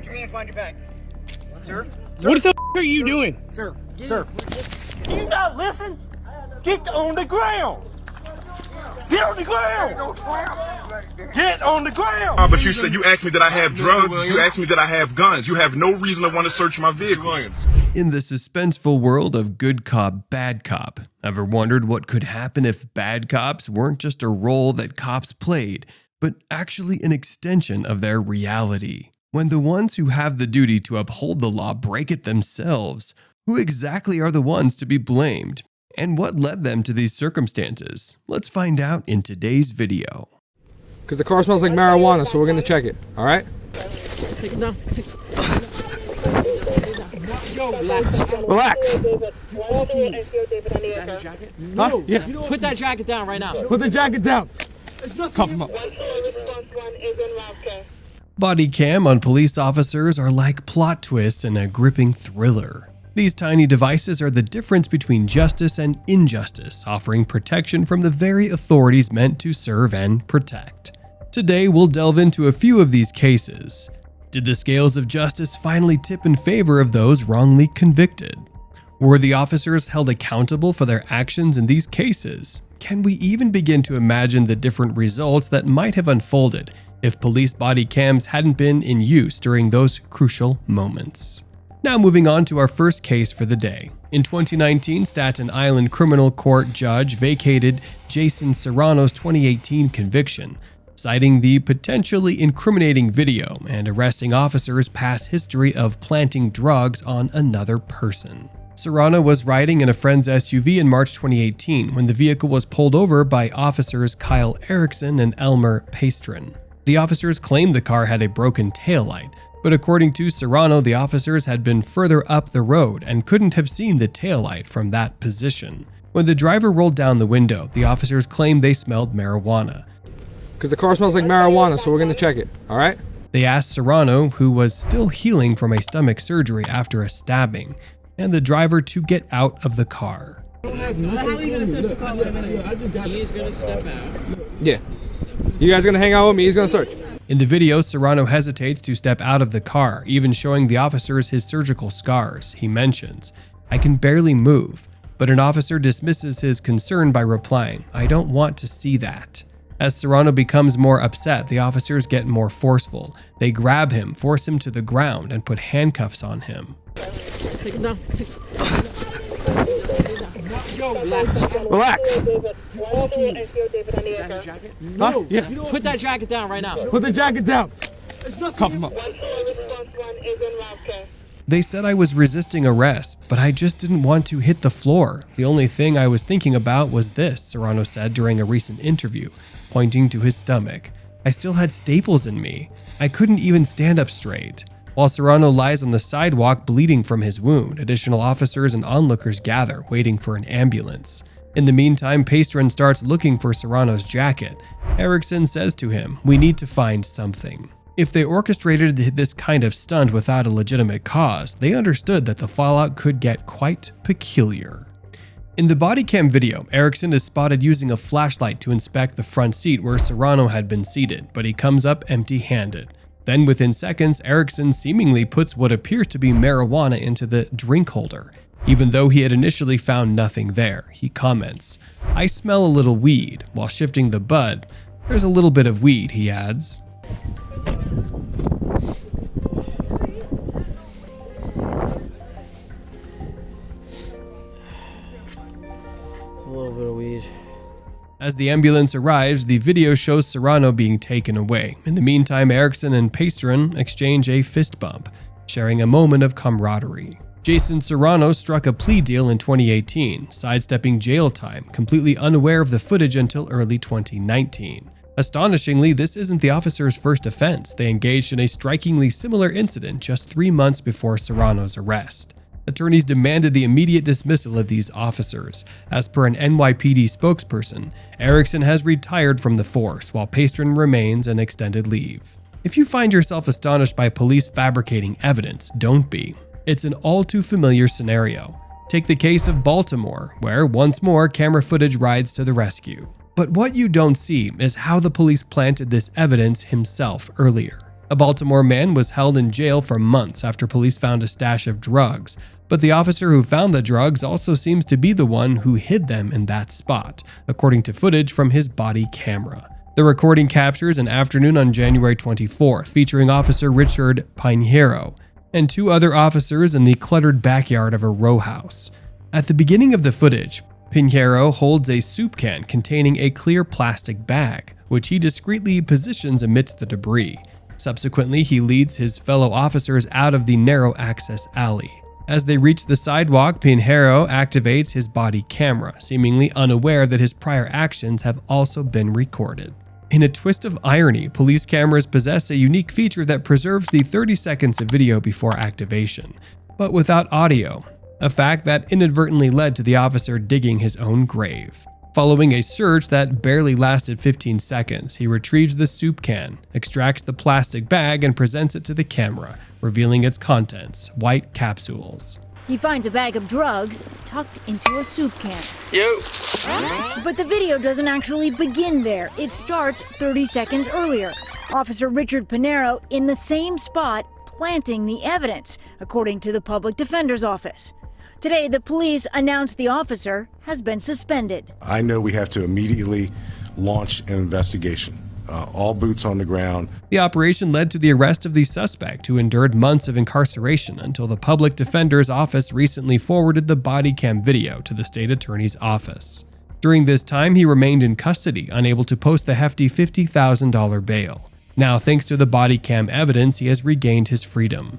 put your hands behind your back. Sir? What the f are you doing? Sir, sir. Do you not listen? Get on the ground! Get on the ground! Get on the ground! But you said, you asked me that I have drugs, you asked me that I have guns. You have no reason to want to search my vehicle. In the suspenseful world of good cop, bad cop, ever wondered what could happen if bad cops weren't just a role that cops played, but actually an extension of their reality? When the ones who have the duty to uphold the law break it themselves, who exactly are the ones to be blamed? And what led them to these circumstances? Let's find out in today's video. Because the car smells like marijuana, so we're going to check it, all right? Take it down. Relax. Relax. Huh? Yeah. Put that jacket down right now. Put the jacket down. Cuff him up. Body cam on police officers are like plot twists in a gripping thriller. These tiny devices are the difference between justice and injustice, offering protection from the very authorities meant to serve and protect. Today, we'll delve into a few of these cases. Did the scales of justice finally tip in favor of those wrongly convicted? Were the officers held accountable for their actions in these cases? Can we even begin to imagine the different results that might have unfolded if police body cams hadn't been in use during those crucial moments? Now moving on to our first case for the day. In 2019, Staten Island Criminal Court judge vacated Jason Serrano's 2018 conviction, citing the potentially incriminating video and arresting officers' past history of planting drugs on another person. Serrano was riding in a friend's SUV in March 2018 when the vehicle was pulled over by officers Kyle Erickson and Elmer Pastrin. The officers claimed the car had a broken taillight, but according to Serrano, the officers had been further up the road and couldn't have seen the taillight from that position. When the driver rolled down the window, the officers claimed they smelled marijuana. Because the car smells like marijuana, so we're going to check it, all right? They asked Serrano, who was still healing from a stomach surgery after a stabbing, and the driver to get out of the car. How are you going to search the car in a minute? He is going to step out. Yeah. You guys going to hang out with me? He's going to search. In the video, Serrano hesitates to step out of the car, even showing the officers his surgical scars. He mentions, "I can barely move," but an officer dismisses his concern by replying, "I don't want to see that." As Serrano becomes more upset, the officers get more forceful. They grab him, force him to the ground, and put handcuffs on him. Take it down. Relax. Relax. Huh? Yeah. Put that jacket down right now. Put the jacket down. Cuff him up. They said I was resisting arrest, but I just didn't want to hit the floor. The only thing I was thinking about was this, Serrano said during a recent interview, pointing to his stomach. I still had staples in me. I couldn't even stand up straight. While Serrano lies on the sidewalk bleeding from his wound, additional officers and onlookers gather, waiting for an ambulance. In the meantime, Pastrin starts looking for Serrano's jacket. Erickson says to him, "We need to find something." If they orchestrated this kind of stunt without a legitimate cause, they understood that the fallout could get quite peculiar. In the body cam video, Erickson is spotted using a flashlight to inspect the front seat where Serrano had been seated, but he comes up empty-handed. Then within seconds, Erickson seemingly puts what appears to be marijuana into the drink holder. Even though he had initially found nothing there, he comments, "I smell a little weed." While shifting the bud, "There's a little bit of weed," he adds. A little bit of weed. As the ambulance arrives, the video shows Serrano being taken away. In the meantime, Erickson and Pastrin exchange a fist bump, sharing a moment of camaraderie. Jason Serrano struck a plea deal in 2018, sidestepping jail time, completely unaware of the footage until early 2019. Astonishingly, this isn't the officer's first offense. They engaged in a strikingly similar incident just 3 months before Serrano's arrest. Attorneys demanded the immediate dismissal of these officers. As per an NYPD spokesperson, Erickson has retired from the force, while Pastrin remains on extended leave. If you find yourself astonished by police fabricating evidence, don't be. It's an all too familiar scenario. Take the case of Baltimore, where once more camera footage rides to the rescue. But what you don't see is how the police planted this evidence himself earlier. A Baltimore man was held in jail for months after police found a stash of drugs, but the officer who found the drugs also seems to be the one who hid them in that spot, according to footage from his body camera. The recording captures an afternoon on January 24th featuring Officer Richard Pinheiro and 2 other officers in the cluttered backyard of a row house. At the beginning of the footage, Pinheiro holds a soup can containing a clear plastic bag, which he discreetly positions amidst the debris. Subsequently, he leads his fellow officers out of the narrow access alley. As they reach the sidewalk, Pinheiro activates his body camera, seemingly unaware that his prior actions have also been recorded. In a twist of irony, police cameras possess a unique feature that preserves the 30 seconds of video before activation, but without audio, a fact that inadvertently led to the officer digging his own grave. Following a search that barely lasted 15 seconds, he retrieves the soup can, extracts the plastic bag, and presents it to the camera, revealing its contents: white capsules. He finds a bag of drugs tucked into a soup can. Yo. But the video doesn't actually begin there. It starts 30 seconds earlier. Officer Richard Pinheiro in the same spot planting the evidence, according to the public defender's office. Today, the police announced the officer has been suspended. I know we have to immediately launch an investigation. All boots on the ground. The operation led to the arrest of the suspect, who endured months of incarceration until the public defender's office recently forwarded the body cam video to the state attorney's office. During this time, he remained in custody, unable to post the hefty $50,000 bail. Now, thanks to the body cam evidence, he has regained his freedom.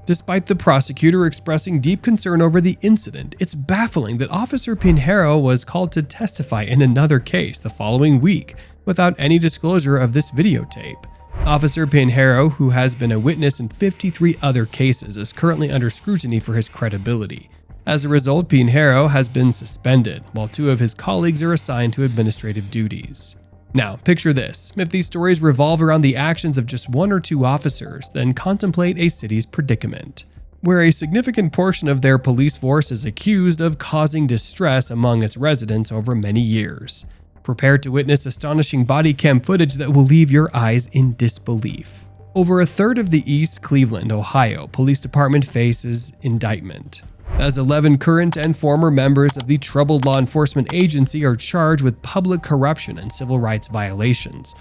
Despite the prosecutor expressing deep concern over the incident, it's baffling that Officer Pinheiro was called to testify in another case the following week without any disclosure of this videotape. Officer Pinheiro, who has been a witness in 53 other cases, is currently under scrutiny for his credibility. As a result, Pinheiro has been suspended, while 2 of his colleagues are assigned to administrative duties. Now, picture this. If these stories revolve around the actions of just 1 or 2 officers, then contemplate a city's predicament, where a significant portion of their police force is accused of causing distress among its residents over many years. Prepare to witness astonishing body cam footage that will leave your eyes in disbelief. Over a third of the East Cleveland, Ohio Police Department faces indictment, as 11 current and former members of the troubled law enforcement agency are charged with public corruption and civil rights violations.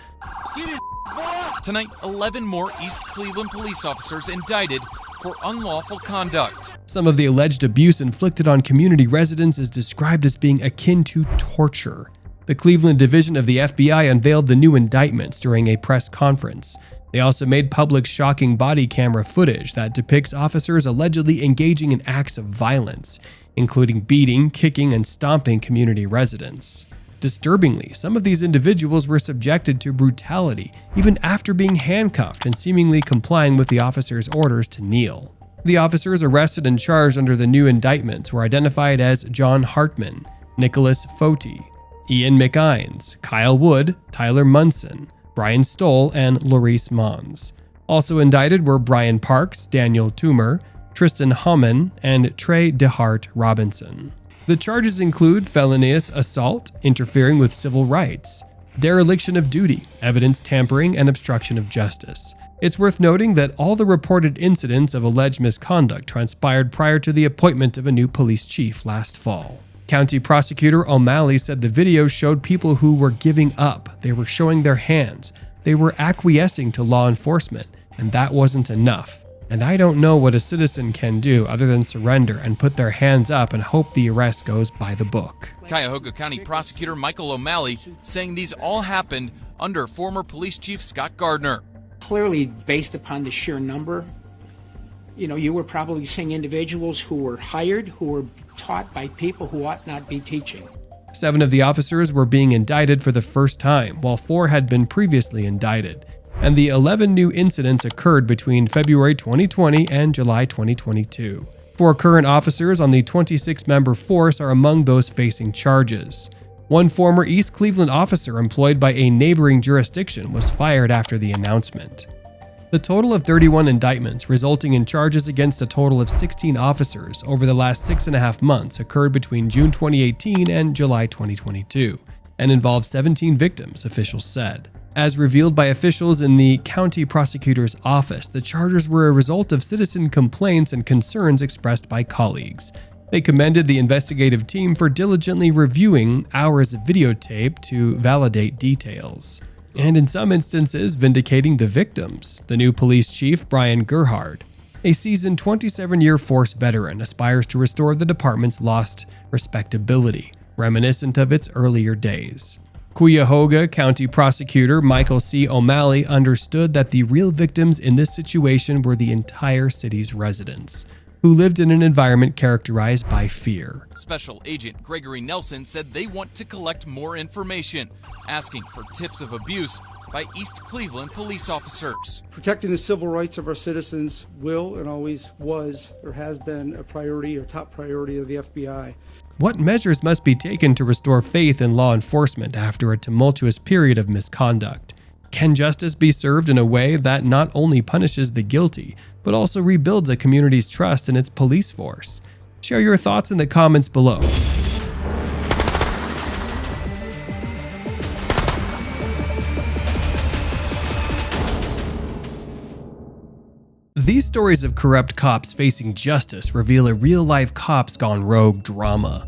Tonight, 11 more East Cleveland police officers indicted for unlawful conduct. Some of the alleged abuse inflicted on community residents is described as being akin to torture. The Cleveland division of the FBI unveiled the new indictments during a press conference. They also made public shocking body camera footage that depicts officers allegedly engaging in acts of violence, including beating, kicking, and stomping community residents. Disturbingly, some of these individuals were subjected to brutality even after being handcuffed and seemingly complying with the officers' orders to kneel. The officers arrested and charged under the new indictments were identified as John Hartman, Nicholas Foti, Ian McInes, Kyle Wood, Tyler Munson, Brian Stoll, and Laurice Mons. Also indicted were Brian Parks, Daniel Toomer, Tristan Homan, and Trey DeHart Robinson. The charges include felonious assault, interfering with civil rights, dereliction of duty, evidence tampering, and obstruction of justice. It's worth noting that all the reported incidents of alleged misconduct transpired prior to the appointment of a new police chief last fall. County Prosecutor O'Malley said the video showed people who were giving up. They were showing their hands. They were acquiescing to law enforcement, and that wasn't enough. And I don't know what a citizen can do other than surrender and put their hands up and hope the arrest goes by the book. Cuyahoga County Prosecutor Michael O'Malley saying these all happened under former Police Chief Scott Gardner. Clearly, based upon the sheer number, you were probably seeing individuals who were hired, who were taught by people who ought not be teaching. 7 of the officers were being indicted for the first time, while 4 had been previously indicted. And the 11 new incidents occurred between February 2020 and July 2022. 4 current officers on the 26-member force are among those facing charges. 1 former East Cleveland officer employed by a neighboring jurisdiction was fired after the announcement. The total of 31 indictments, resulting in charges against a total of 16 officers over the last 6.5 months, occurred between June 2018 and July 2022, and involved 17 victims, officials said. As revealed by officials in the county prosecutor's office, the charges were a result of citizen complaints and concerns expressed by colleagues. They commended the investigative team for diligently reviewing hours of videotape to validate details, and in some instances vindicating the victims. The new police chief, Brian Gerhard, a seasoned 27-year force veteran, aspires to restore the department's lost respectability, reminiscent of its earlier days. Cuyahoga County Prosecutor Michael C. O'Malley understood that the real victims in this situation were the entire city's residents, who lived in an environment characterized by fear. Special Agent Gregory Nelson said they want to collect more information, asking for tips of abuse by East Cleveland police officers. Protecting the civil rights of our citizens will and always was or has been a priority or top priority of the FBI. What measures must be taken to restore faith in law enforcement after a tumultuous period of misconduct? Can justice be served in a way that not only punishes the guilty, but also rebuilds a community's trust in its police force? Share your thoughts in the comments below. These stories of corrupt cops facing justice reveal a real-life cops gone rogue drama.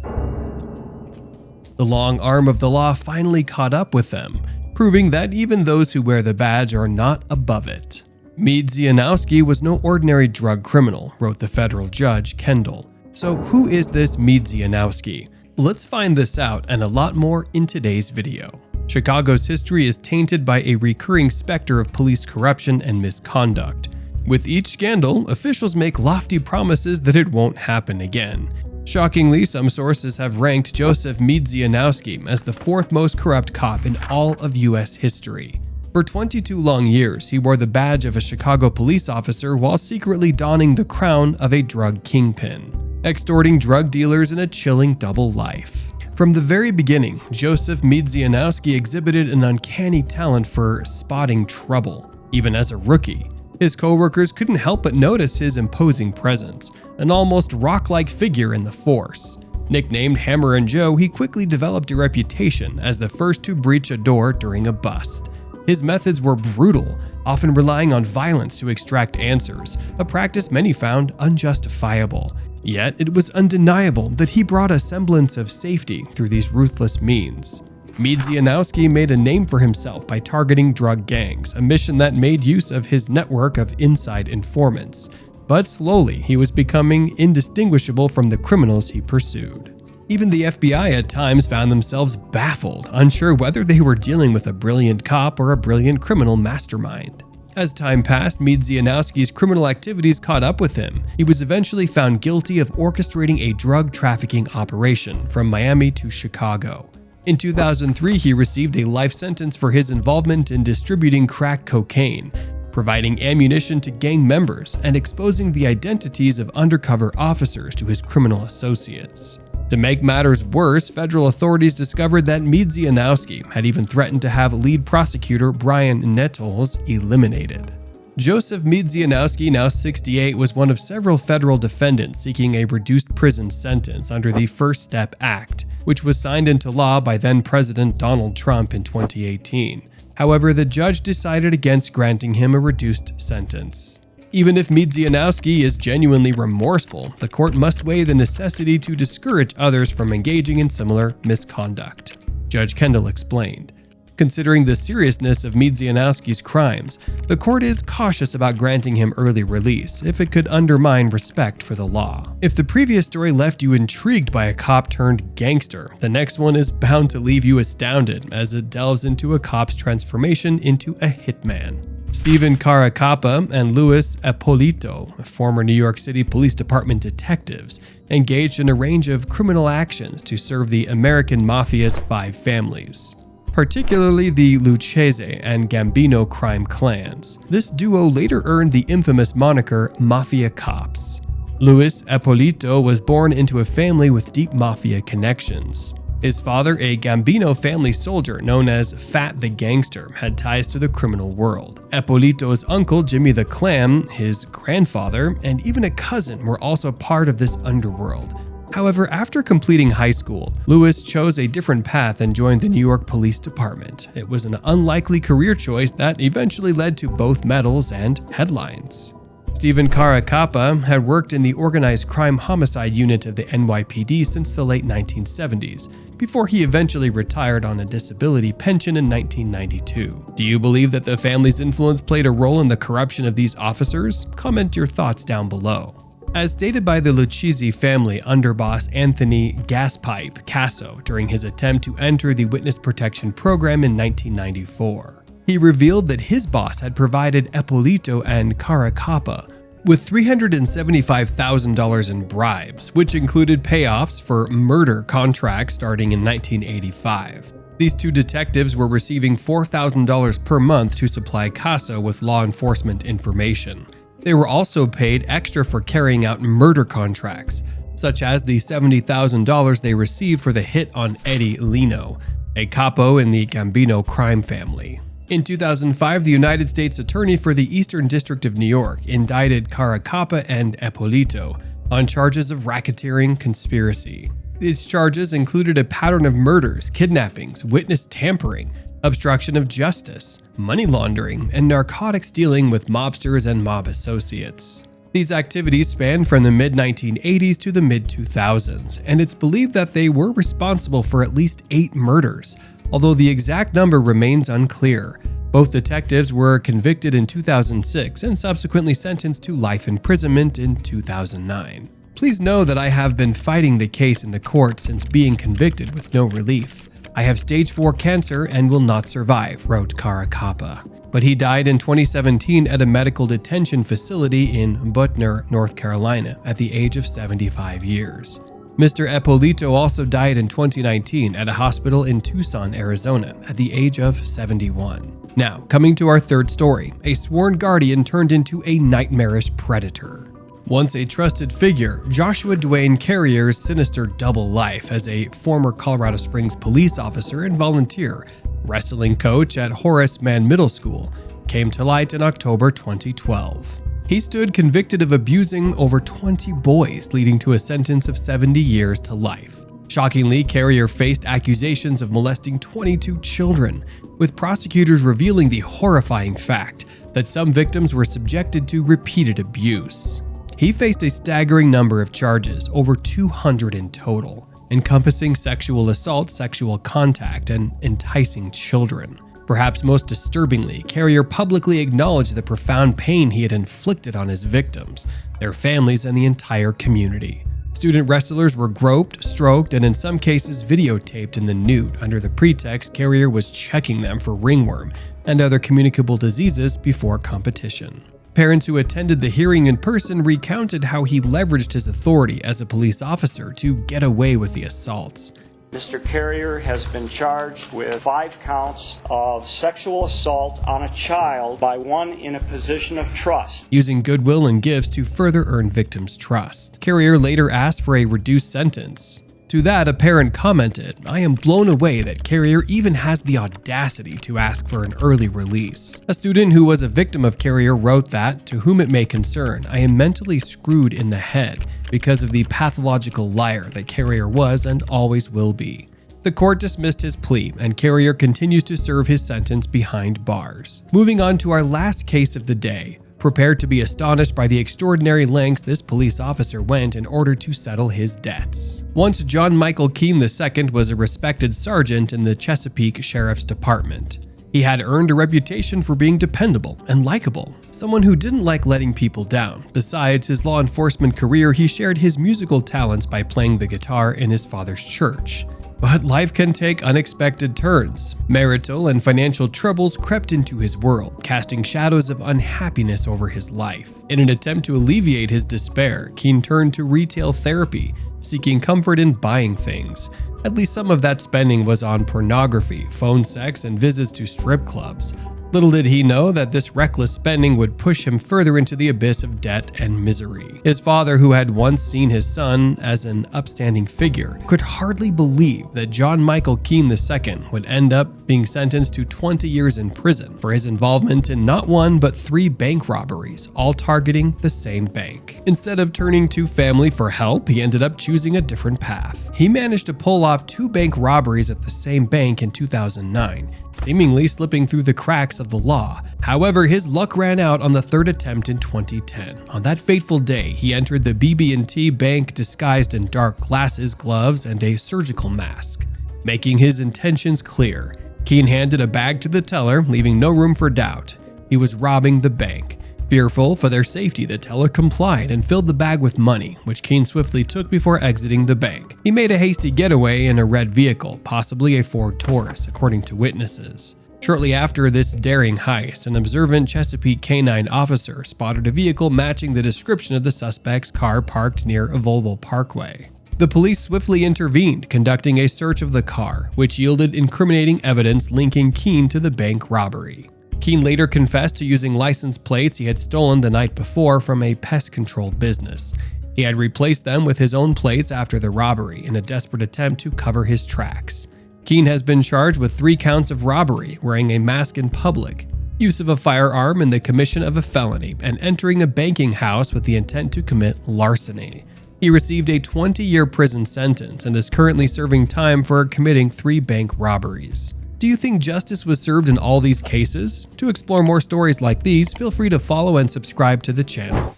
The long arm of the law finally caught up with them, proving that even those who wear the badge are not above it. Meade Zianowski was no ordinary drug criminal, wrote the federal judge, Kendall. So who is this Meade Zianowski? Let's find this out and a lot more in today's video. Chicago's history is tainted by a recurring specter of police corruption and misconduct. With each scandal, officials make lofty promises that it won't happen again. Shockingly, some sources have ranked Joseph Meade Zianowski as the fourth most corrupt cop in all of U.S. history. For 22 long years, he wore the badge of a Chicago police officer while secretly donning the crown of a drug kingpin, extorting drug dealers in a chilling double life. From the very beginning, Joseph Meade Zianowski exhibited an uncanny talent for spotting trouble. Even as a rookie, his co-workers couldn't help but notice his imposing presence, an almost rock-like figure in the force. Nicknamed Hammer and Joe, he quickly developed a reputation as the first to breach a door during a bust. His methods were brutal, often relying on violence to extract answers, a practice many found unjustifiable. Yet it was undeniable that he brought a semblance of safety through these ruthless means. Meade Zianowski made a name for himself by targeting drug gangs, a mission that made use of his network of inside informants. But slowly, he was becoming indistinguishable from the criminals he pursued. Even the FBI at times found themselves baffled, unsure whether they were dealing with a brilliant cop or a brilliant criminal mastermind. As time passed, Meade Zianowski's criminal activities caught up with him. He was eventually found guilty of orchestrating a drug trafficking operation from Miami to Chicago. In 2003, he received a life sentence for his involvement in distributing crack cocaine, providing ammunition to gang members, and exposing the identities of undercover officers to his criminal associates. To make matters worse, federal authorities discovered that Meade Zianowski had even threatened to have lead prosecutor Brian Nettles eliminated. Joseph Meade Zianowski, now 68, was one of several federal defendants seeking a reduced prison sentence under the First Step Act, which was signed into law by then-President Donald Trump in 2018. However, the judge decided against granting him a reduced sentence. Even if Meade Zianowski is genuinely remorseful, the court must weigh the necessity to discourage others from engaging in similar misconduct, Judge Kendall explained. Considering the seriousness of Meade Zianowski's crimes, the court is cautious about granting him early release if it could undermine respect for the law. If the previous story left you intrigued by a cop turned gangster, the next one is bound to leave you astounded as it delves into a cop's transformation into a hitman. Stephen Caracappa and Louis Ippolito, former New York City Police Department detectives, engaged in a range of criminal actions to serve the American Mafia's 5 families, particularly the Lucchese and Gambino crime clans. This duo later earned the infamous moniker Mafia Cops. Louis Ippolito was born into a family with deep mafia connections. His father, a Gambino family soldier known as Fat the Gangster, had ties to the criminal world. Ippolito's uncle, Jimmy the Clam, his grandfather, and even a cousin were also part of this underworld. However, after completing high school, Lewis chose a different path and joined the New York Police Department. It was an unlikely career choice that eventually led to both medals and headlines. Stephen Caracappa had worked in the organized crime homicide unit of the NYPD since the late 1970s, before he eventually retired on a disability pension in 1992. Do you believe that the family's influence played a role in the corruption of these officers? Comment your thoughts down below. As stated by the Lucchese family underboss Anthony Gaspipe Casso during his attempt to enter the witness protection program in 1994, he revealed that his boss had provided Ippolito and Caracappa with $375,000 in bribes, which included payoffs for murder contracts starting in 1985. These two detectives were receiving $4,000 per month to supply Casso with law enforcement information. They were also paid extra for carrying out murder contracts, such as the $70,000 they received for the hit on Eddie Lino, a capo in the Gambino crime family. In 2005, the United States Attorney for the Eastern District of New York indicted Caracappa and Ippolito on charges of racketeering conspiracy. These charges included a pattern of murders, kidnappings, witness tampering, obstruction of justice, money laundering, and narcotics dealing with mobsters and mob associates. These activities spanned from the mid-1980s to the mid-2000s, and it's believed that they were responsible for at least 8 murders, although the exact number remains unclear. Both detectives were convicted in 2006 and subsequently sentenced to life imprisonment in 2009. Please know that I have been fighting the case in the court since being convicted with no relief. I have stage 4 cancer and will not survive, wrote Caracappa. But he died in 2017 at a medical detention facility in Butner, North Carolina, at the age of 75 years. Mr. Ippolito also died in 2019 at a hospital in Tucson, Arizona, at the age of 71. Now, coming to our third story, a sworn guardian turned into a nightmarish predator. Once a trusted figure, Joshua Dwayne Carrier's sinister double life as a former Colorado Springs police officer and volunteer, wrestling coach at Horace Mann Middle School, came to light in October 2012. He stood convicted of abusing over 20 boys, leading to a sentence of 70 years to life. Shockingly, Carrier faced accusations of molesting 22 children, with prosecutors revealing the horrifying fact that some victims were subjected to repeated abuse. He faced a staggering number of charges, over 200 in total, encompassing sexual assault, sexual contact, and enticing children. Perhaps most disturbingly, Carrier publicly acknowledged the profound pain he had inflicted on his victims, their families, and the entire community. Student wrestlers were groped, stroked, and in some cases videotaped in the nude under the pretext Carrier was checking them for ringworm and other communicable diseases before competition. Parents who attended the hearing in person recounted how he leveraged his authority as a police officer to get away with the assaults. Mr. Carrier has been charged with 5 counts of sexual assault on a child by one in a position of trust, using goodwill and gifts to further earn victims' trust. Carrier later asked for a reduced sentence. To that, a parent commented, "I am blown away that Carrier even has the audacity to ask for an early release." A student who was a victim of Carrier wrote that, "To whom it may concern, I am mentally screwed in the head because of the pathological liar that Carrier was and always will be." The court dismissed his plea, and Carrier continues to serve his sentence behind bars. Moving on to our last case of the day. Prepare to be astonished by the extraordinary lengths this police officer went in order to settle his debts. Once John Michael Keene II was a respected sergeant in the Chesapeake Sheriff's Department. He had earned a reputation for being dependable and likable, someone who didn't like letting people down. Besides his law enforcement career, he shared his musical talents by playing the guitar in his father's church. But life can take unexpected turns. Marital and financial troubles crept into his world, casting shadows of unhappiness over his life. In an attempt to alleviate his despair, Keene turned to retail therapy, seeking comfort in buying things. At least some of that spending was on pornography, phone sex, and visits to strip clubs. Little did he know that this reckless spending would push him further into the abyss of debt and misery. His father, who had once seen his son as an upstanding figure, could hardly believe that John Michael Keene II would end up being sentenced to 20 years in prison for his involvement in not one but 3 bank robberies, all targeting the same bank. Instead of turning to family for help, he ended up choosing a different path. He managed to pull off 2 bank robberies at the same bank in 2009, seemingly slipping through the cracks of the law. However, his luck ran out on the 3rd attempt in 2010. On that fateful day, he entered the BB&T bank disguised in dark glasses, gloves, and a surgical mask. Making his intentions clear, Keene handed a bag to the teller, leaving no room for doubt. He was robbing the bank. Fearful for their safety, the teller complied and filled the bag with money, which Keene swiftly took before exiting the bank. He made a hasty getaway in a red vehicle, possibly a Ford Taurus, according to witnesses. Shortly after this daring heist, an observant Chesapeake K-9 officer spotted a vehicle matching the description of the suspect's car parked near a Volvo Parkway. The police swiftly intervened, conducting a search of the car, which yielded incriminating evidence linking Keene to the bank robbery. Keene later confessed to using license plates he had stolen the night before from a pest control business. He had replaced them with his own plates after the robbery in a desperate attempt to cover his tracks. Keene has been charged with 3 counts of robbery, wearing a mask in public, use of a firearm in the commission of a felony, and entering a banking house with the intent to commit larceny. He received a 20-year prison sentence and is currently serving time for committing 3 bank robberies. Do you think justice was served in all these cases? To explore more stories like these, feel free to follow and subscribe to the channel.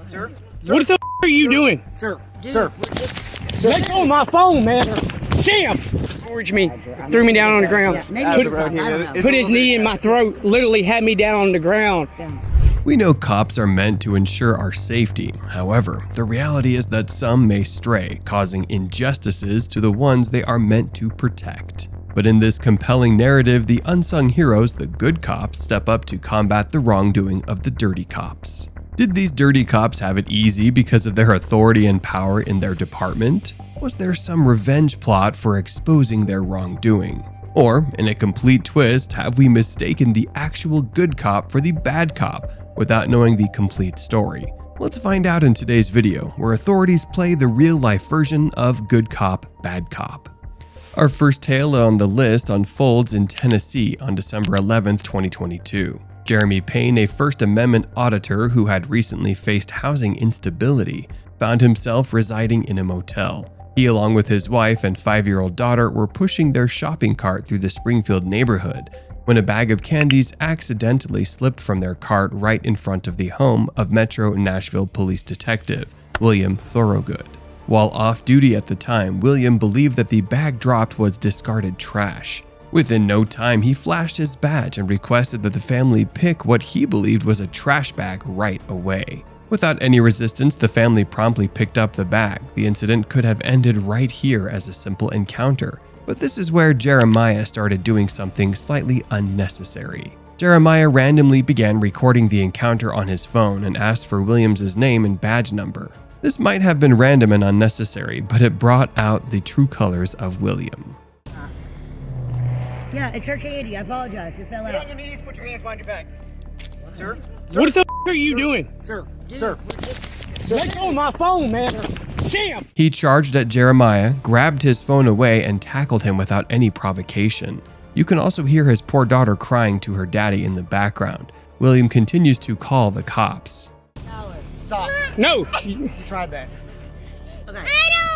Sir? What the are you doing? Sir? Sir? Let go of my phone, man. Sam! Forged me, threw me down on the ground. Put his knee in my throat, literally had me down on the ground. We know cops are meant to ensure our safety. However, the reality is that some may stray, causing injustices to the ones they are meant to protect. But in this compelling narrative, the unsung heroes, the good cops, step up to combat the wrongdoing of the dirty cops. Did these dirty cops have it easy because of their authority and power in their department? Was there some revenge plot for exposing their wrongdoing? Or, in a complete twist, have we mistaken the actual good cop for the bad cop without knowing the complete story? Let's find out in today's video, where authorities play the real-life version of good cop, bad cop. Our first tale on the list unfolds in Tennessee on December 11, 2022. Jeremy Payne, a First Amendment auditor who had recently faced housing instability, found himself residing in a motel. He, along with his wife and 5-year-old daughter, were pushing their shopping cart through the Springfield neighborhood when a bag of candies accidentally slipped from their cart right in front of the home of Metro Nashville Police Detective William Thorogood. While off duty at the time, William believed that the bag dropped was discarded trash. Within no time, he flashed his badge and requested that the family pick what he believed was a trash bag right away. Without any resistance, the family promptly picked up the bag. The incident could have ended right here as a simple encounter, but this is where Jeremiah started doing something slightly unnecessary. Jeremiah randomly began recording the encounter on his phone and asked for Williams' name and badge number. This might have been random and unnecessary, but it brought out the true colors of William. Yeah, it's her candy. I apologize. It fell out. Get on your knees, put your hands behind your back. Sir? What the are you doing? Sir? Sir? Let go of my phone, man. Sam! He charged at Jeremiah, grabbed his phone away, and tackled him without any provocation. You can also hear his poor daughter crying to her daddy in the background. William continues to call the cops. Stop. No! You tried that. Okay.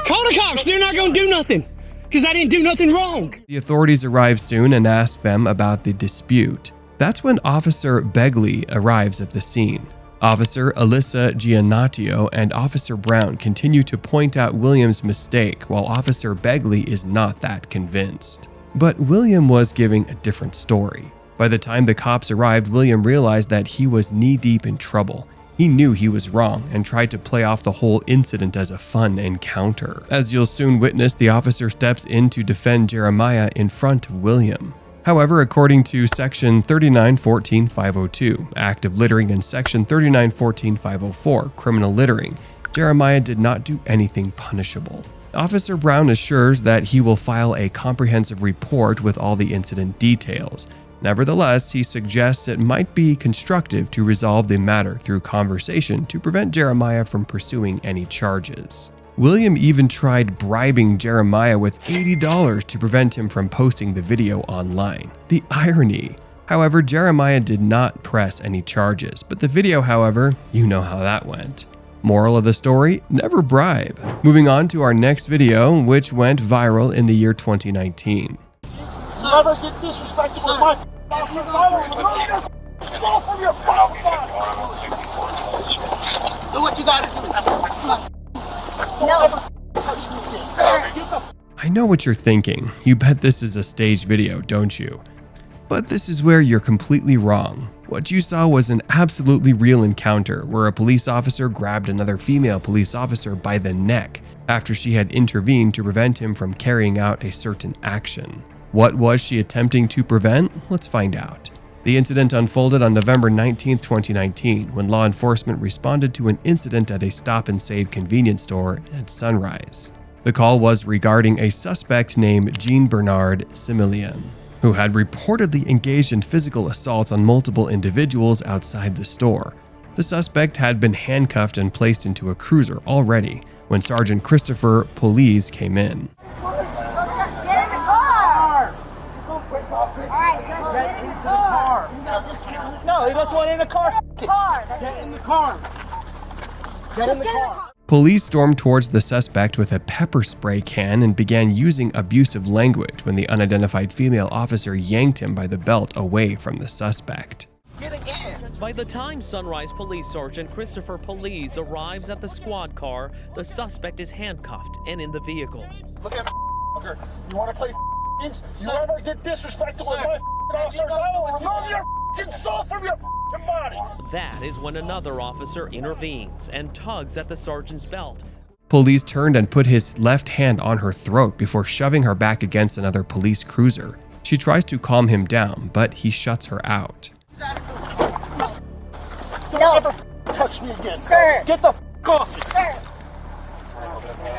Call the cops. They're not going to do nothing. Because I didn't do nothing wrong. The authorities arrive soon and ask them about the dispute. That's when Officer Begley arrives at the scene. Officer Alyssa Giannatio and Officer Brown continue to point out William's mistake, while Officer Begley is not that convinced. But William was giving a different story. By the time the cops arrived, William realized that he was knee-deep in trouble. He knew he was wrong and tried to play off the whole incident as a fun encounter. As you'll soon witness, the officer steps in to defend Jeremiah in front of William. However, according to Section 3914.502, active littering, and Section 3914.504, criminal littering, Jeremiah did not do anything punishable. Officer Brown assures that he will file a comprehensive report with all the incident details. Nevertheless, he suggests it might be constructive to resolve the matter through conversation to prevent Jeremiah from pursuing any charges. William even tried bribing Jeremiah with $80 to prevent him from posting the video online. The irony! However, Jeremiah did not press any charges, but the video, however, you know how that went. Moral of the story, never bribe. Moving on to our next video, which went viral in the year 2019. Never get disrespectful with my officer. From your do what you gotta do. I know what you're thinking. You bet this is a staged video, don't you? But this is where you're completely wrong. What you saw was an absolutely real encounter where a police officer grabbed another female police officer by the neck after she had intervened to prevent him from carrying out a certain action. What was she attempting to prevent? Let's find out. The incident unfolded on November 19, 2019, when law enforcement responded to an incident at a stop-and-save convenience store at Sunrise. The call was regarding a suspect named Jean Bernard Similian, who had reportedly engaged in physical assault on multiple individuals outside the store. The suspect had been handcuffed and placed into a cruiser already when Sergeant Christopher Police came in. No, he doesn't want in the car. Get in the car. Get in the car. Police stormed towards the suspect with a pepper spray can and began using abusive language when the unidentified female officer yanked him by the belt away from the suspect. By the time Sunrise Police Sergeant Christopher Police arrives at the squad car, the suspect is handcuffed and in the vehicle. Look at me, you want to play games? You ever get disrespectful with my officers? I will remove your soul from your body. That is when another officer intervenes and tugs at the sergeant's belt. Police turned and put his left hand on her throat before shoving her back against another police cruiser. She tries to calm him down, but he shuts her out. Don't ever touch me again. Sir. Get the off me. Sir.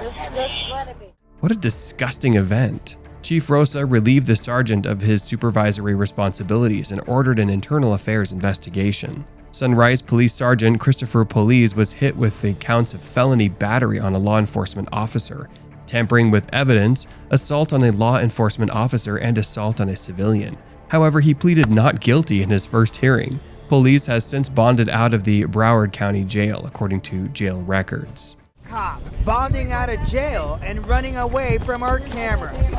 Just let it be. What a disgusting event. Chief Rosa relieved the sergeant of his supervisory responsibilities and ordered an internal affairs investigation. Sunrise Police Sergeant Christopher Police was hit with the counts of felony battery on a law enforcement officer, tampering with evidence, assault on a law enforcement officer, and assault on a civilian. However, he pleaded not guilty in his first hearing. Police has since bonded out of the Broward County Jail, according to jail records. Cop bonding out of jail and running away from our cameras.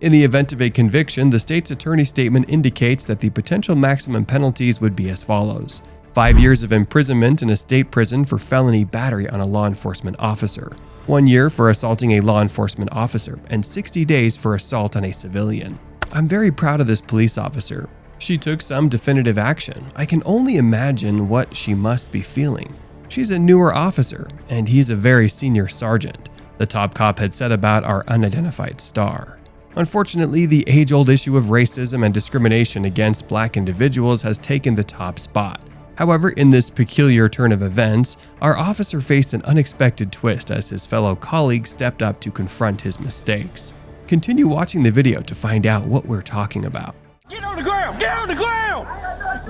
In the event of a conviction, the state's attorney statement indicates that the potential maximum penalties would be as follows: 5 years of imprisonment in a state prison for felony battery on a law enforcement officer, 1 year for assaulting a law enforcement officer, and 60 days for assault on a civilian. I'm very proud of this police officer. She took some definitive action. I can only imagine what she must be feeling. She's a newer officer, and he's a very senior sergeant, the top cop had said about our unidentified star. Unfortunately, the age-old issue of racism and discrimination against black individuals has taken the top spot. However, in this peculiar turn of events, our officer faced an unexpected twist as his fellow colleagues stepped up to confront his mistakes. Continue watching the video to find out what we're talking about. Get on the ground! Get on the ground!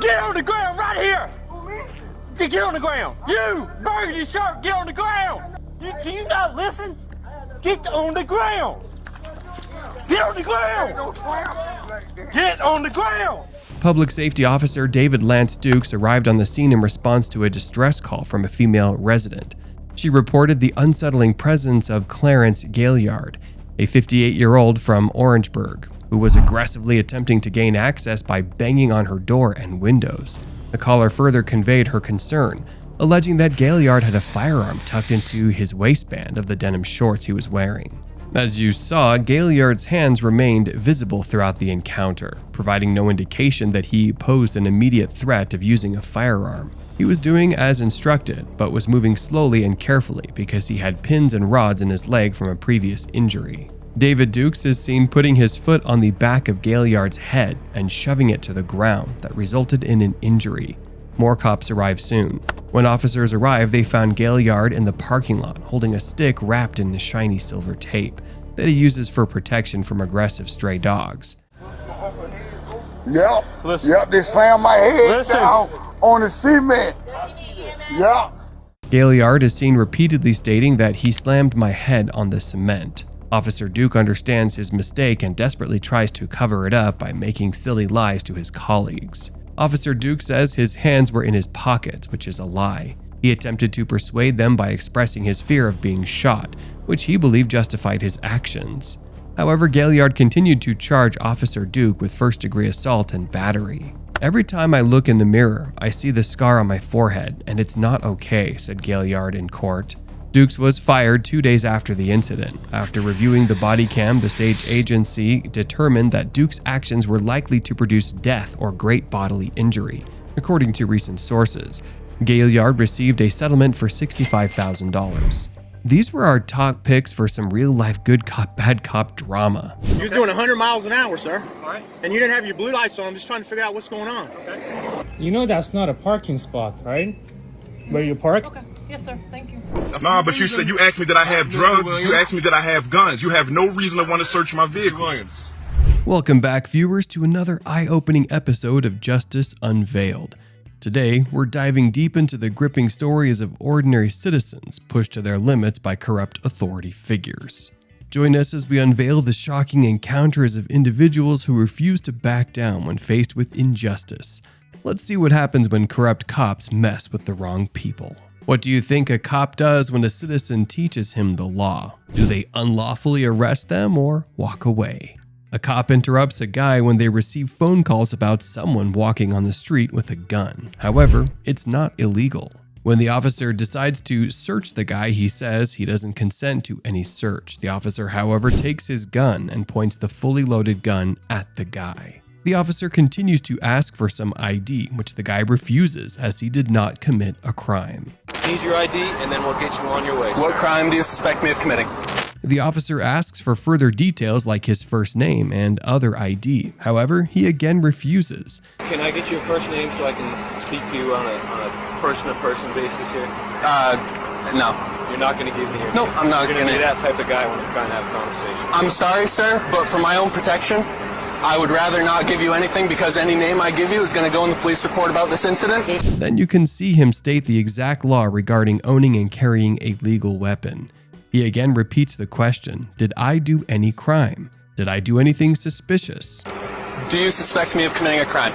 Get on the ground right here! Get on the ground! You! Burgundy shirt! Get on the ground! Do you not listen? Get on the ground! Get on the ground! Get on the ground! Public Safety Officer David Lance Dukes arrived on the scene in response to a distress call from a female resident. She reported the unsettling presence of Clarence Gaillard, a 58-year-old from Orangeburg, who was aggressively attempting to gain access by banging on her door and windows. The caller further conveyed her concern, alleging that Gaillard had a firearm tucked into his waistband of the denim shorts he was wearing. As you saw, Gaillard's hands remained visible throughout the encounter, providing no indication that he posed an immediate threat of using a firearm. He was doing as instructed, but was moving slowly and carefully because he had pins and rods in his leg from a previous injury. David Dukes is seen putting his foot on the back of Gaillard's head and shoving it to the ground that resulted in an injury. More cops arrived soon. When officers arrived, they found Gaillard in the parking lot holding a stick wrapped in shiny silver tape that he uses for protection from aggressive stray dogs. Yep. Listen. Yep, they slammed my head Listen. down on the cement. Yep. Gaillard is seen repeatedly stating that he slammed my head on the cement. Officer Duke understands his mistake and desperately tries to cover it up by making silly lies to his colleagues. Officer Duke says his hands were in his pockets, which is a lie. He attempted to persuade them by expressing his fear of being shot, which he believed justified his actions. However, Gaillard continued to charge Officer Duke with first-degree assault and battery. "Every time I look in the mirror, I see the scar on my forehead, and it's not okay," said Gaillard in court. Dukes was fired 2 days after the incident. After reviewing the body cam, the state agency determined that Duke's actions were likely to produce death or great bodily injury. According to recent sources, Gaillard received a settlement for $65,000. These were our top picks for some real-life good cop, bad cop drama. You was doing 100 miles an hour, sir. All right. And you didn't have your blue lights on. I'm just trying to figure out what's going on. Okay. You know that's not a parking spot, right? Where you park? Okay. Yes, sir. Thank you. Nah, but you said you asked me that I have drugs. You asked me that I have guns. You have no reason to want to search my vehicle. Welcome back, viewers, to another eye-opening episode of Justice Unveiled. Today, we're diving deep into the gripping stories of ordinary citizens pushed to their limits by corrupt authority figures. Join us as we unveil the shocking encounters of individuals who refuse to back down when faced with injustice. Let's see what happens when corrupt cops mess with the wrong people. What do you think a cop does when a citizen teaches him the law? Do they unlawfully arrest them or walk away? A cop interrupts a guy when they receive phone calls about someone walking on the street with a gun. However, it's not illegal. When the officer decides to search the guy, he says he doesn't consent to any search. The officer, however, takes his gun and points the fully loaded gun at the guy. The officer continues to ask for some ID, which the guy refuses as he did not commit a crime. Need your ID, and then we'll get you on your way. What crime do you suspect me of committing? The officer asks for further details like his first name and other ID. However, he again refuses. Can I get your first name so I can speak to you on a person-to-person basis here? No. You're not going to give me your name? No, I'm not going going to to. be that type of guy when I'm trying to have a conversation. I'm sorry, sir, but for my own protection, I would rather not give you anything because any name I give you is going to go in the police report about this incident. Then you can see him state the exact law regarding owning and carrying a legal weapon. He again repeats the question, did I do any crime? Did I do anything suspicious? Do you suspect me of committing a crime?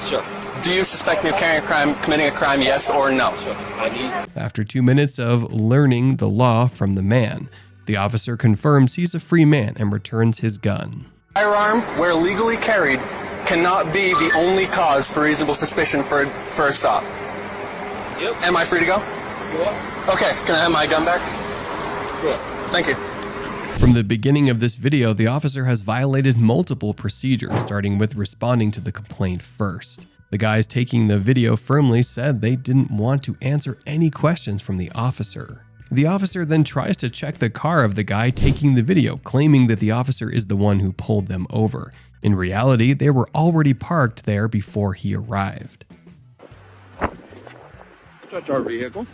Sure. Do you suspect me of committing a crime, yes or no? Sure. After 2 minutes of learning the law from the man, the officer confirms he's a free man and returns his gun. Firearm, where legally carried, cannot be the only cause for reasonable suspicion for a stop. Yep. Am I free to go? Sure. Okay, can I have my gun back? Sure. Thank you. From the beginning of this video, the officer has violated multiple procedures, starting with responding to the complaint first. The guys taking the video firmly said they didn't want to answer any questions from the officer. The officer then tries to check the car of the guy taking the video, claiming that the officer is the one who pulled them over. In reality, they were already parked there before he arrived. Touch our vehicle.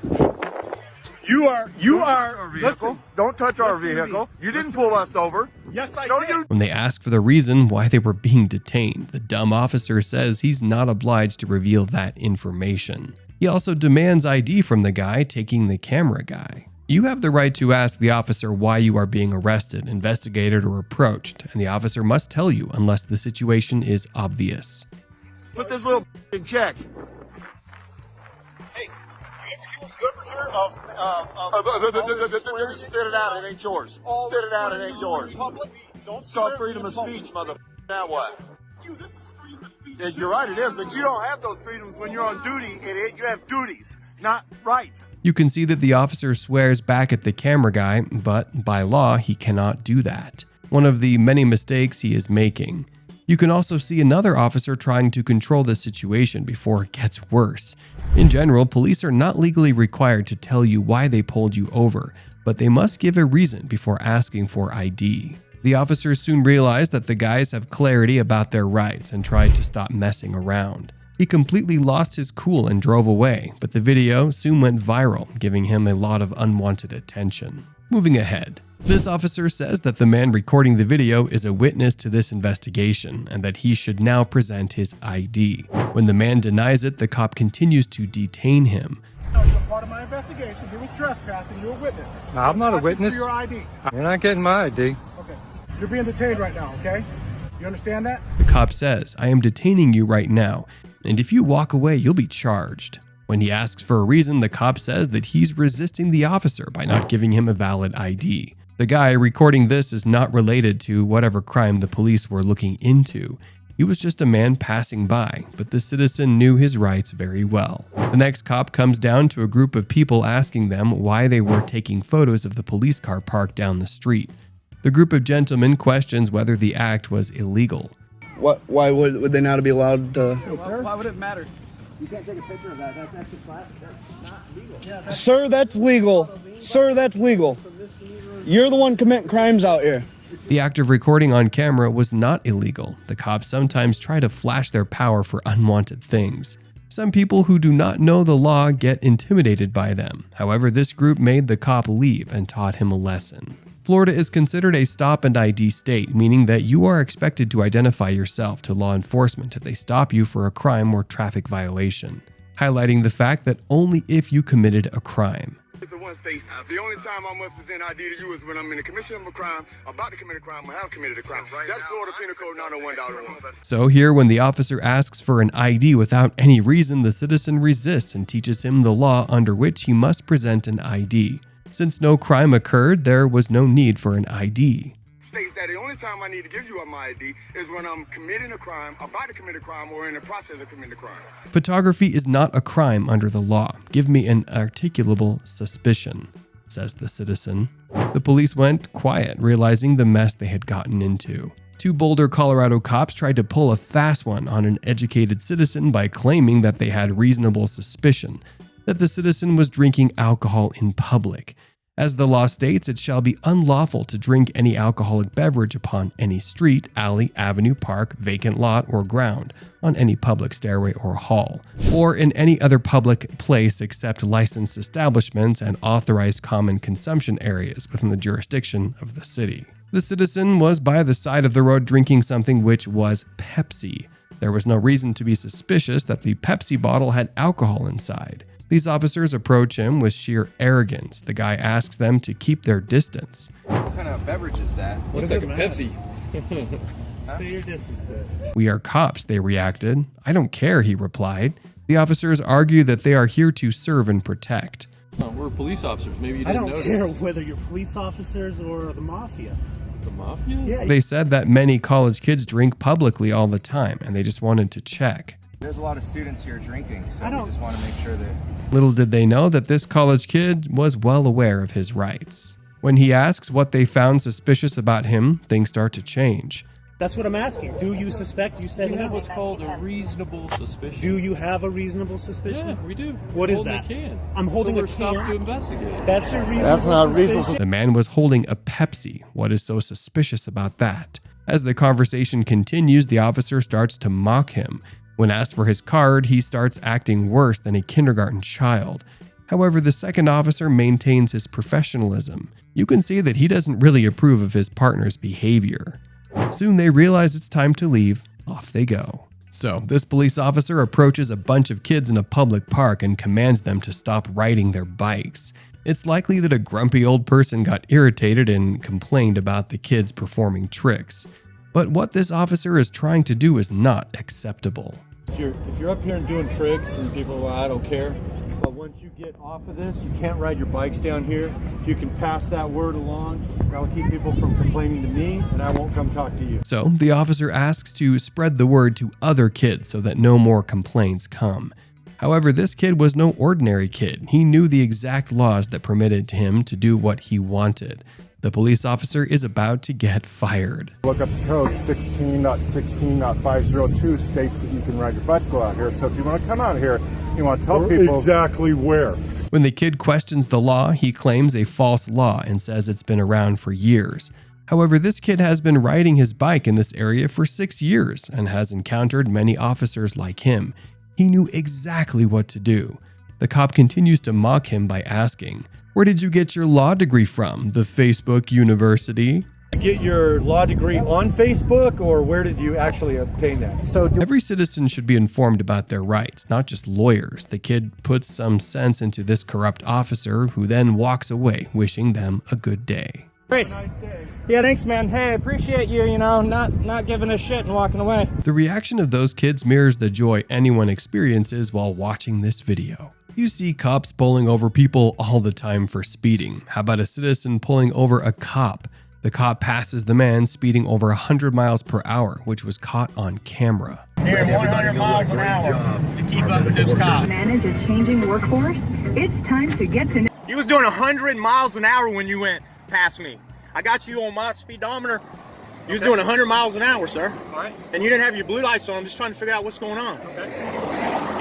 You are, listen, don't touch our vehicle. You didn't pull us over. Yes, I did. When they ask for the reason why they were being detained, the dumb officer says he's not obliged to reveal that information. He also demands ID from the guy taking the camera guy. You have the right to ask the officer why you are being arrested, investigated, or approached, and the officer must tell you unless the situation is obvious. Put this little in check. Hey, you ever hear of Spit it out, it ain't yours. Spit it out, it ain't yours. It's called freedom of speech, mother. Now what? This is freedom of speech. You're right, it is, but you don't have those freedoms when you're on duty, idiot. You have duties, not rights. You can see that the officer swears back at the camera guy, but by law, he cannot do that. One of the many mistakes he is making. You can also see another officer trying to control the situation before it gets worse. In general, police are not legally required to tell you why they pulled you over, but they must give a reason before asking for ID. The officers soon realized that the guys have clarity about their rights and tried to stop messing around. He completely lost his cool and drove away, but the video soon went viral, giving him a lot of unwanted attention. Moving ahead. This officer says that the man recording the video is a witness to this investigation and that he should now present his ID. When the man denies it, the cop continues to detain him. No, you're part of my investigation. You were trespassing. You're a witness. No, I'm not a witness. For your ID. You're not getting my ID. Okay. You're being detained right now, okay? You understand that? The cop says, "I am detaining you right now, and if you walk away, you'll be charged." When he asks for a reason, the cop says that he's resisting the officer by not giving him a valid ID. The guy recording this is not related to whatever crime the police were looking into. He was just a man passing by, but the citizen knew his rights very well. The next cop comes down to a group of people asking them why they were taking photos of the police car parked down the street. The group of gentlemen questions whether the act was illegal. Why would they not be allowed to... Hey, sir? Why would it matter? You can't take a picture of that. That's a class. That's not legal. Yeah, Sir, that's legal. Sir, that's legal. You're the one committing crimes out here. The act of recording on camera was not illegal. The cops sometimes try to flash their power for unwanted things. Some people who do not know the law get intimidated by them. However, this group made the cop leave and taught him a lesson. Florida is considered a stop and ID state, meaning that you are expected to identify yourself to law enforcement if they stop you for a crime or traffic violation, highlighting the fact that only if you committed a crime. The only time I must present ID to you is when I'm in the commission of a crime, about to commit a crime, or have committed a crime. That's Florida Penal Code 901.1. So here, when the officer asks for an ID without any reason, the citizen resists and teaches him the law under which he must present an ID. Since no crime occurred, there was no need for an ID. States that the only time I need to give you my ID is when I'm committing a crime, about to commit a crime, or in the process of committing a crime. Photography is not a crime under the law. Give me an articulable suspicion, says the citizen. The police went quiet, realizing the mess they had gotten into. Two Boulder, Colorado cops tried to pull a fast one on an educated citizen by claiming that they had reasonable suspicion that the citizen was drinking alcohol in public. As the law states, it shall be unlawful to drink any alcoholic beverage upon any street, alley, avenue, park, vacant lot, or ground, on any public stairway or hall, or in any other public place except licensed establishments and authorized common consumption areas within the jurisdiction of the city. The citizen was by the side of the road drinking something which was Pepsi. There was no reason to be suspicious that the Pepsi bottle had alcohol inside. These officers approach him with sheer arrogance. The guy asks them to keep their distance. What kind of beverage is that? Looks like a Pepsi. Stay your distance, please. "We are cops," they reacted. "I don't care," he replied. The officers argue that they are here to serve and protect. Oh, we're police officers. Maybe you I didn't don't notice. care whether you're police officers or the mafia. The mafia? Yeah. They said that many college kids drink publicly all the time, and they just wanted to check. There's a lot of students here drinking, so I don't- we just want to make sure that... Little did they know that this college kid was well aware of his rights. When he asks what they found suspicious about him, things start to change. That's what I'm asking. Do you suspect? You said We have no. what's called a reasonable suspicion. Do you have a reasonable suspicion? Yeah, we do. What We're is holding that? a can. I'm holding so a we're stopped can. to investigate. That's your reasonable That's not reasonable. suspicion? The man was holding a Pepsi. What is so suspicious about that? As the conversation continues, the officer starts to mock him. When asked for his card, he starts acting worse than a kindergarten child. However, the second officer maintains his professionalism. You can see that he doesn't really approve of his partner's behavior. Soon they realize it's time to leave. Off they go. So, this police officer approaches a bunch of kids in a public park and commands them to stop riding their bikes. It's likely that a grumpy old person got irritated and complained about the kids performing tricks. But what this officer is trying to do is not acceptable. If you're up here and doing tricks and people are, well, I don't care. But once you get off of this, you can't ride your bikes down here. If you can pass that word along, that'll keep people from complaining to me, and I won't come talk to you. So the officer asks to spread the word to other kids so that no more complaints come. However, this kid was no ordinary kid. He knew the exact laws that permitted him to do what he wanted. The police officer is about to get fired. Look up the code 16.16.502 states that you can ride your bicycle out here. So if you want to come out here, you want to tell people exactly where. When the kid questions the law, he claims a false law and says it's been around for years. However, this kid has been riding his bike in this area for 6 years and has encountered many officers like him. He knew exactly what to do. The cop continues to mock him by asking, Where did you get your law degree from? The Facebook University? Get your law degree on Facebook, or where did you actually obtain that? Every citizen should be informed about their rights, not just lawyers. The kid puts some sense into this corrupt officer who then walks away wishing them a good day. Great. Yeah, thanks, man. Hey, I appreciate you, not giving a shit and walking away. The reaction of those kids mirrors the joy anyone experiences while watching this video. You see cops pulling over people all the time for speeding. How about a citizen pulling over a cop? The cop passes the man speeding over 100 miles per hour, which was caught on camera. Near 100 miles an hour to keep up with this cop. Manage a changing workforce? It's time to get to know. He was doing 100 miles an hour when you went past me. I got you on my speedometer. You was doing 100 miles an hour, sir. All right. And you didn't have your blue lights on. I'm just trying to figure out what's going on. Okay.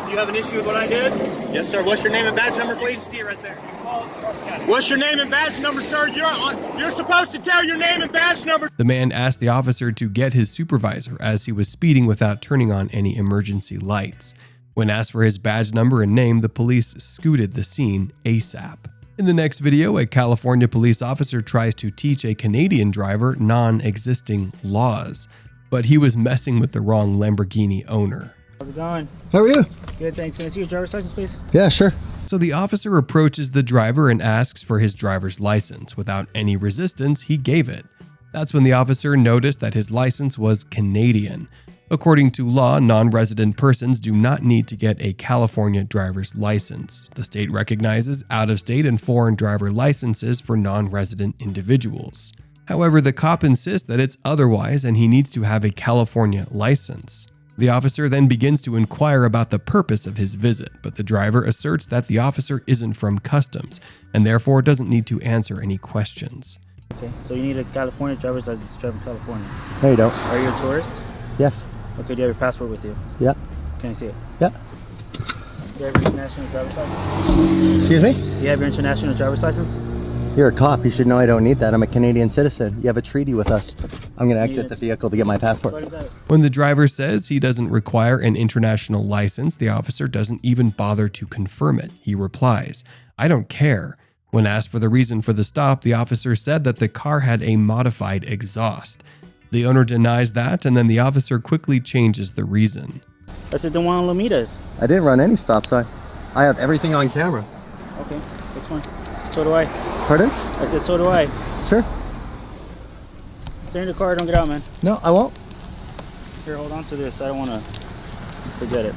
If you have an issue with what I did? Yes, sir. What's your name and badge number, please? You can see it right there. You call Cross County. What's your name and badge number, sir? You're supposed to tell your name and badge number. The man asked the officer to get his supervisor as he was speeding without turning on any emergency lights. When asked for his badge number and name, the police scooted the scene ASAP. In the next video, a California police officer tries to teach a Canadian driver non-existing laws, but he was messing with the wrong Lamborghini owner. How's it going? How are you? Good, thanks. Can I see your driver's license, please? Yeah, sure. So the officer approaches the driver and asks for his driver's license. Without any resistance, he gave it. That's when the officer noticed that his license was Canadian. According to law, non-resident persons do not need to get a California driver's license. The state recognizes out-of-state and foreign driver licenses for non-resident individuals. However, the cop insists that it's otherwise and he needs to have a California license. The officer then begins to inquire about the purpose of his visit, but the driver asserts that the officer isn't from customs and therefore doesn't need to answer any questions. Okay, so you need a California driver's license to drive in California. No, you don't. Are you a tourist? Yes. Okay, do you have your passport with you? Yeah. Can I see it? Yeah. Do you have your international driver's license? Excuse me? Do you have your international driver's license? You're a cop. You should know I don't need that. I'm a Canadian citizen. You have a treaty with us. I'm going to exit the vehicle to get my passport. When the driver says he doesn't require an international license, the officer doesn't even bother to confirm it. He replies, "I don't care." When asked for the reason for the stop, the officer said that the car had a modified exhaust. The owner denies that, and then the officer quickly changes the reason. I said the one on Lomitas. I didn't run any stop sign. I have everything on camera. Okay, that's fine. So do I. Pardon? I said so do I. Sure. Stay in the car, don't get out, man. No, I won't. Here, hold on to this. I don't want to forget it.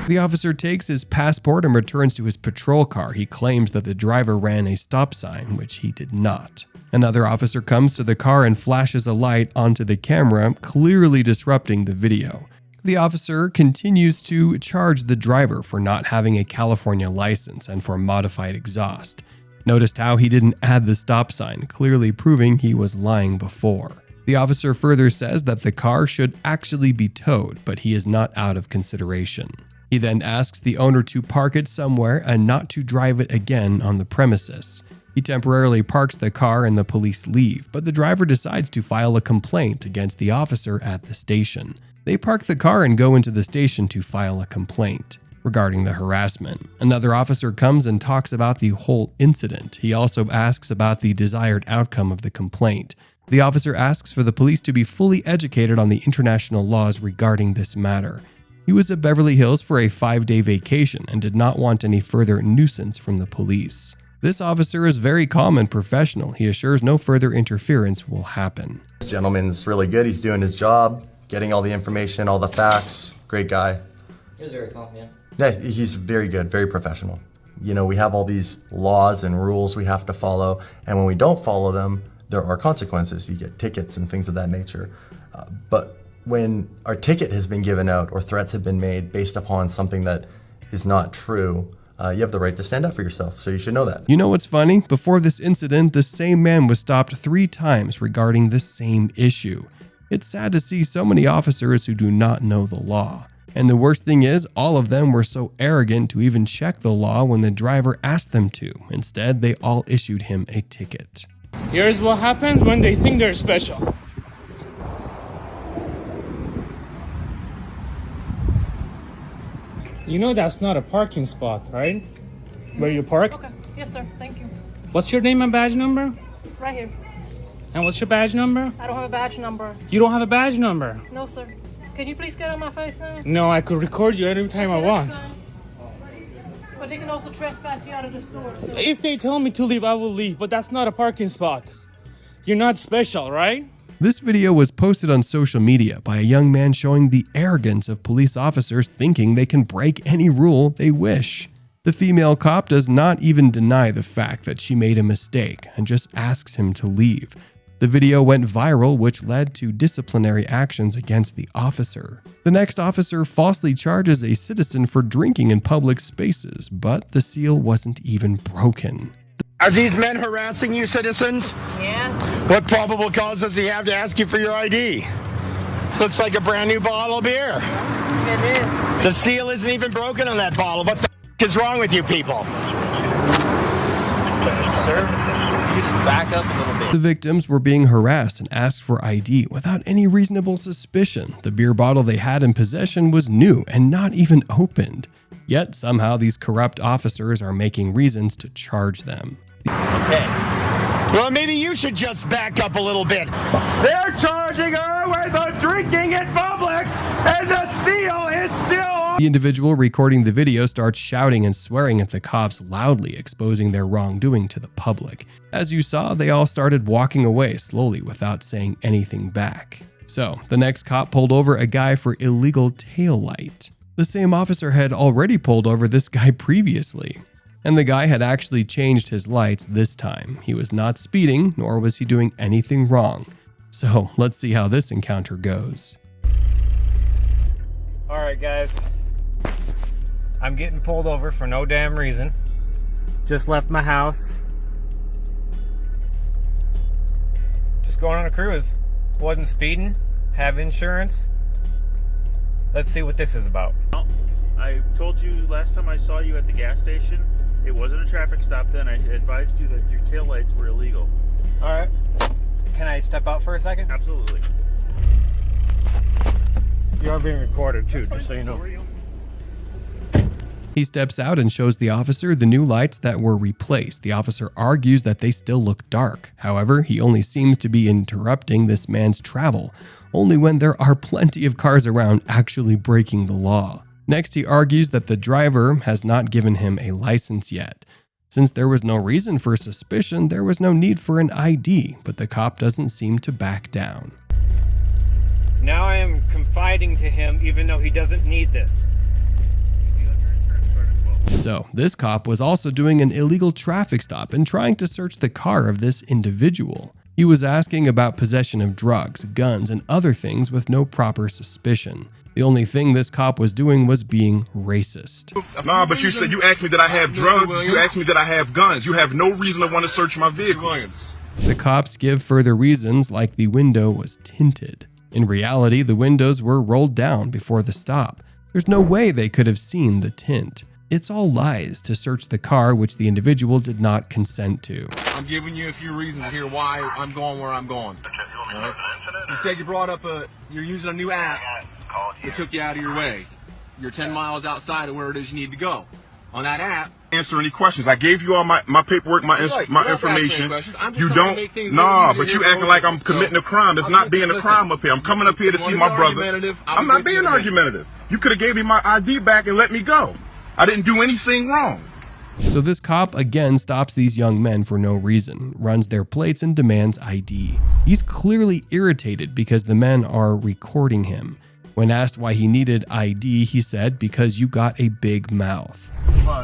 The officer takes his passport and returns to his patrol car. He claims that the driver ran a stop sign, which he did not. Another officer comes to the car and flashes a light onto the camera, clearly disrupting the video. The officer continues to charge the driver for not having a California license and for modified exhaust. Noticed how he didn't add the stop sign, clearly proving he was lying before. The officer further says that the car should actually be towed, but he is not out of consideration. He then asks the owner to park it somewhere and not to drive it again on the premises. He temporarily parks the car and the police leave, but the driver decides to file a complaint against the officer at the station. They park the car and go into the station to file a complaint regarding the harassment. Another officer comes and talks about the whole incident. He also asks about the desired outcome of the complaint. The officer asks for the police to be fully educated on the international laws regarding this matter. He was at Beverly Hills for a 5-day vacation and did not want any further nuisance from the police. This officer is very calm and professional. He assures no further interference will happen. This gentleman's really good. He's doing his job, getting all the information, all the facts. Great guy. He was very calm, yeah. Yeah, he's very good, very professional. You know, we have all these laws and rules we have to follow, and when we don't follow them, there are consequences. You get tickets and things of that nature. But when our ticket has been given out or threats have been made based upon something that is not true, you have the right to stand up for yourself, so you should know that. You know what's funny? Before this incident, the same man was stopped 3 times regarding the same issue. It's sad to see so many officers who do not know the law. And the worst thing is, all of them were so arrogant to even check the law when the driver asked them to. Instead, they all issued him a ticket. Here's what happens when they think they're special. You know that's not a parking spot, right? Where you park? Okay. Yes, sir. Thank you. What's your name and badge number? Right here. And what's your badge number? I don't have a badge number. You don't have a badge number? No, sir. Can you please get on my face now? No, I could record you anytime I want. Fine. But they can also trespass you out of the store. So. If they tell me to leave, I will leave, but that's not a parking spot. You're not special, right? This video was posted on social media by a young man showing the arrogance of police officers thinking they can break any rule they wish. The female cop does not even deny the fact that she made a mistake and just asks him to leave. The video went viral, which led to disciplinary actions against the officer. The next officer falsely charges a citizen for drinking in public spaces, but the seal wasn't even broken. Are these men harassing you, citizens? Yeah. What probable cause does he have to ask you for your ID? Looks like a brand new bottle of beer. It is. The seal isn't even broken on that bottle. What the is wrong with you people? Sir, if you just back up a little bit. The victims were being harassed and asked for ID without any reasonable suspicion. The beer bottle they had in possession was new and not even opened. Yet somehow these corrupt officers are making reasons to charge them. Okay. Well, maybe you should just back up a little bit. They're charging her with drinking in public, and the seal is still on. The individual recording the video starts shouting and swearing at the cops loudly, exposing their wrongdoing to the public. As you saw, they all started walking away slowly without saying anything back. So, the next cop pulled over a guy for illegal taillight. The same officer had already pulled over this guy previously. And the guy had actually changed his lights this time. He was not speeding, nor was he doing anything wrong. So let's see how this encounter goes. Alright guys, I'm getting pulled over for no damn reason. Just left my house. Just going on a cruise. Wasn't speeding, have insurance. Let's see what this is about. I told you last time I saw you at the gas station, it wasn't a traffic stop then. I advised you that your taillights were illegal. All right. Can I step out for a second? Absolutely. You are being recorded too, just so you know. He steps out and shows the officer the new lights that were replaced. The officer argues that they still look dark. However, he only seems to be interrupting this man's travel, only when there are plenty of cars around actually breaking the law. Next, he argues that the driver has not given him a license yet. Since there was no reason for suspicion, there was no need for an ID, but the cop doesn't seem to back down. Now I am confiding to him even though he doesn't need this. So, this cop was also doing an illegal traffic stop and trying to search the car of this individual. He was asking about possession of drugs, guns, and other things with no proper suspicion. The only thing this cop was doing was being racist. Nah, but you said you asked me that I have drugs. You asked me that I have guns. You have no reason to want to search my vehicle. The cops give further reasons like the window was tinted. In reality, the windows were rolled down before the stop. There's no way they could have seen the tint. It's all lies to search the car which the individual did not consent to. I'm giving you a few reasons here why I'm going where I'm going. Right? You said you brought up you're using a new app that took you out of your way. You're 10 miles outside of where it is you need to go. On that app, answer any questions. I gave you all my paperwork, my information. You don't, nah, but you acting like I'm committing a crime. It's not being a crime up here. I'm coming up here to see my brother. I'm not being argumentative. You could have gave me my ID back and let me go. I didn't do anything wrong. So this cop again stops these young men for no reason, runs their plates and demands ID. He's clearly irritated because the men are recording him. When asked why he needed ID, he said, "Because you got a big mouth."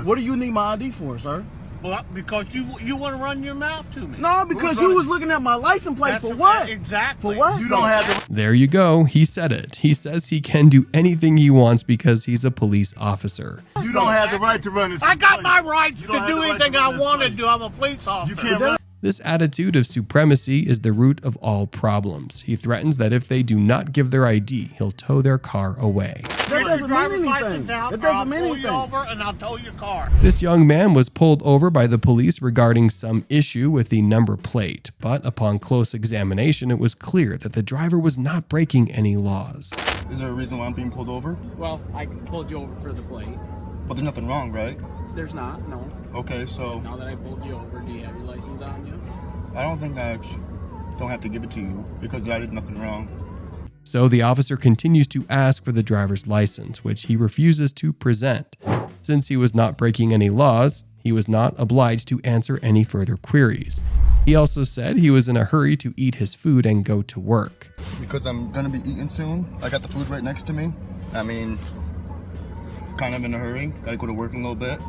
What do you need my ID for, sir? Well, because you want to run your mouth to me. No, because you was looking at my license plate. For what? Exactly. For what? You don't have to. There you go. He said it. He says he can do anything he wants because he's a police officer. You don't have the right to run this. I got my rights to do anything I want to do. I'm a police officer. You can't run. This attitude of supremacy is the root of all problems. He threatens that if they do not give their ID, he'll tow their car away. That doesn't mean anything. That doesn't mean anything. I'll pull you over and I'll tow your car. This young man was pulled over by the police regarding some issue with the number plate, but upon close examination, it was clear that the driver was not breaking any laws. Is there a reason why I'm being pulled over? Well, I pulled you over for the plate. But there's nothing wrong, right? There's not, no. Okay, so... Now that I pulled you over, do you have your license on you? I don't think I don't have to give it to you because I did nothing wrong. So the officer continues to ask for the driver's license, which he refuses to present. Since he was not breaking any laws, he was not obliged to answer any further queries. He also said he was in a hurry to eat his food and go to work. Because I'm going to be eating soon. I got the food right next to me. I mean, kind of in a hurry. Got to go to work in a little bit.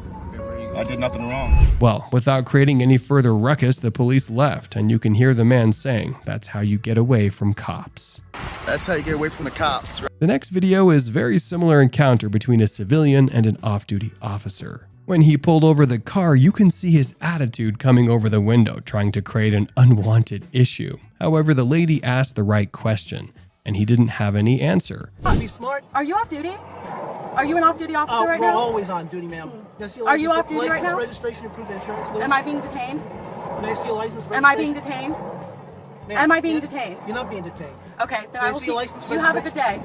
I did nothing wrong. Well, without creating any further ruckus, the police left, and you can hear the man saying, "That's how you get away from cops." That's how you get away from the cops, right? The next video is a very similar encounter between a civilian and an off-duty officer. When he pulled over the car, you can see his attitude coming over the window, trying to create an unwanted issue. However, the lady asked the right question, and he didn't have any answer. Be smart. Are you off duty? Are you an off-duty officer right we're now? always on duty, ma'am. Are you off duty right now? Registration, and proof of insurance, please. Am I being detained? May I see a license? Am I being detained? Am I being detained? You're not being detained. Okay, then I will see a license. You have a good day.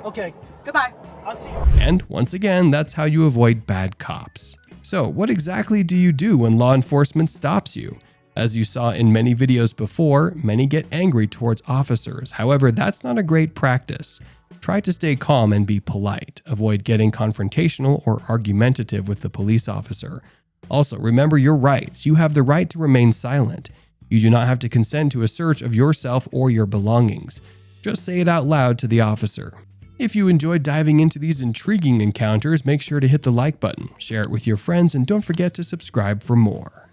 Okay. Goodbye. I'll see you. And once again, that's how you avoid bad cops. So what exactly do you do when law enforcement stops you? As you saw in many videos before, many get angry towards officers. However, that's not a great practice. Try to stay calm and be polite. Avoid getting confrontational or argumentative with the police officer. Also, remember your rights. You have the right to remain silent. You do not have to consent to a search of yourself or your belongings. Just say it out loud to the officer. If you enjoyed diving into these intriguing encounters, make sure to hit the like button, share it with your friends, and don't forget to subscribe for more.